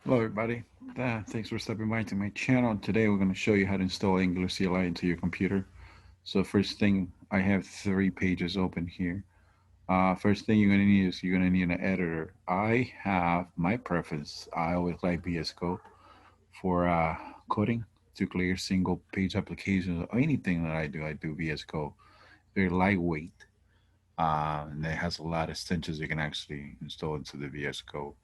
Hello everybody, thanks for stopping by to my channel. Today we're going to show you how to install Angular CLI into your computer. So first thing, I have 3 pages open here. First thing you're going to need is you're going to need an editor. I have my preference. I always like VS Code for coding to clear single page applications or anything that I do VS Code. Very lightweight, and it has a lot of extensions you can actually install into the VS Code.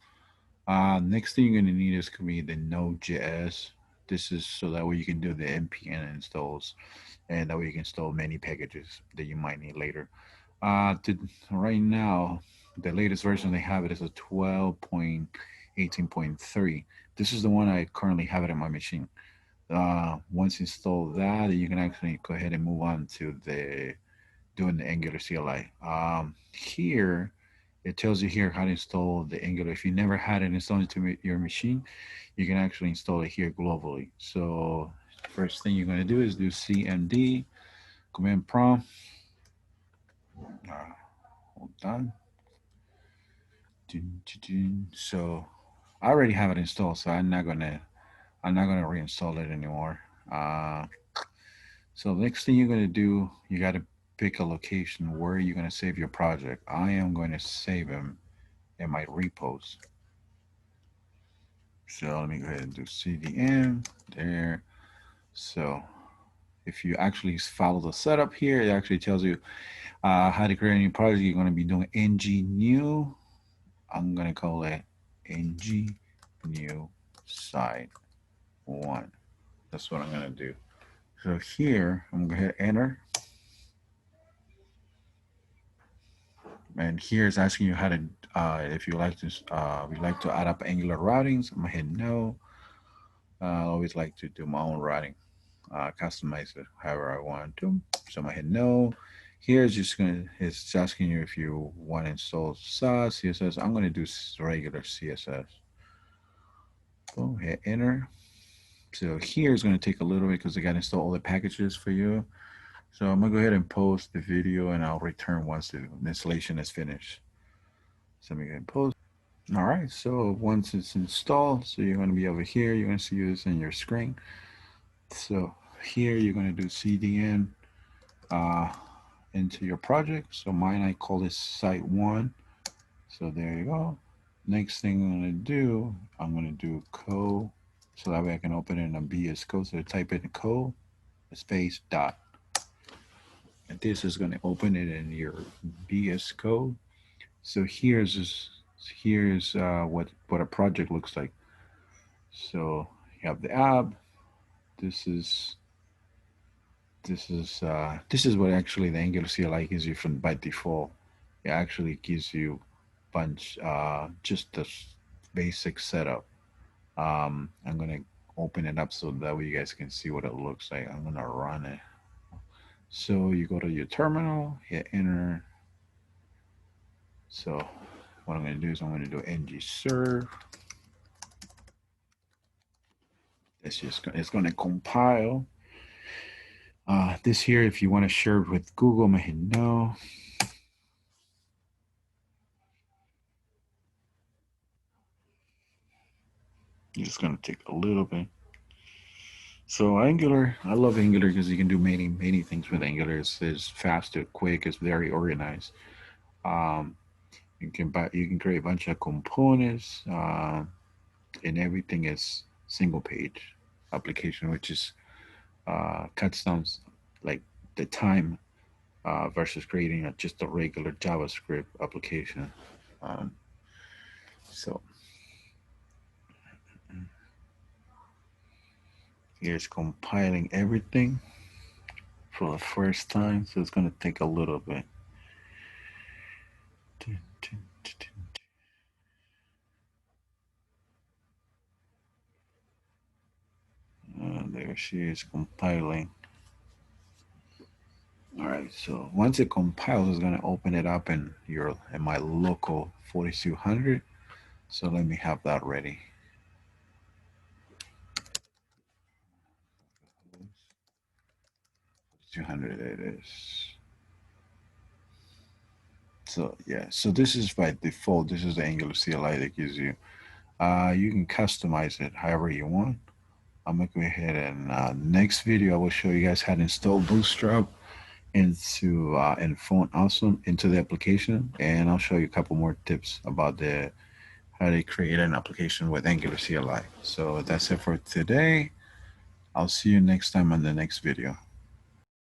Next thing you're gonna need is gonna be the Node.js. This is so that way you can do the npm installs, and that way you can install many packages that you might need later. Right now, the latest version they have it is a 12.18.3. This is the one I currently have it on my machine. Once you install that, you can actually go ahead and move on to the doing the Angular CLI. Here, it tells you here how to install the Angular. If you never had it installed into your machine, you can actually install it here globally. So first thing you're going to do is do cmd command prompt. Hold on. So I already have it installed, so I'm not gonna reinstall it anymore. So the next thing you're gonna do, you got to pick a location where you're gonna save your project. I am going to save them in my repos. So let me go ahead and do cdm there. So if you actually follow the setup here, it actually tells you how to create a new project. You're going to be doing ng new. I'm going to call it ng new site 1. That's what I'm going to do. So here, I'm going to hit enter. And here it's asking you how to, if you like to, we like to add up Angular routings. I'm going to hit no. I always like to do my own routing, customize it however I want to. So I'm going to hit no. Here it's asking you if you want to install SAS, CSS. I'm going to do regular CSS. Boom, hit enter. So here is going to take a little bit because I got to install all the packages for you. So I'm going to go ahead and post the video and I'll return once the installation is finished. So let me go ahead and post. All right, so once it's installed, so you're going to be over here. You're going to see this in your screen. So here you're going to do cdn uh, into your project. So mine, I call this site 1. So there you go. Next thing I'm going to do, I'm going to do code. So that way I can open it in a VS Code. So type in code space dot. And this is going to open it in your VS Code. So here's what a project looks like. So you have the app. This is this is what actually the Angular CLI gives you from by default. It actually gives you bunch just the basic setup. I'm gonna open it up so that way you guys can see what it looks like. I'm gonna run it. So you go to your terminal, hit enter. So what I'm gonna do is I'm gonna do ng serve. It's gonna compile. This here, if you want to share it with Google, I'm gonna hit no. It's gonna take a little bit. So Angular, I love Angular because you can do many things with Angular. It's faster, quick, it's very organized. Um, you can create a bunch of components, and everything is single page application, which is cuts down like the time versus creating just a regular JavaScript application. Um, so here's compiling everything for the first time, so it's going to take a little bit. There she is compiling. All right, so once it compiles, it's going to open it up in my local 4200. So let me have that ready. 200 it is. So yeah, so this is by default. This is the Angular CLI that gives you You can customize it however you want. I'm gonna go ahead and next video I will show you guys how to install Bootstrap into and Font Awesome into the application, and I'll show you a couple more tips about the how to create an application with Angular CLI. So that's it for today. I'll see you next time on the next video.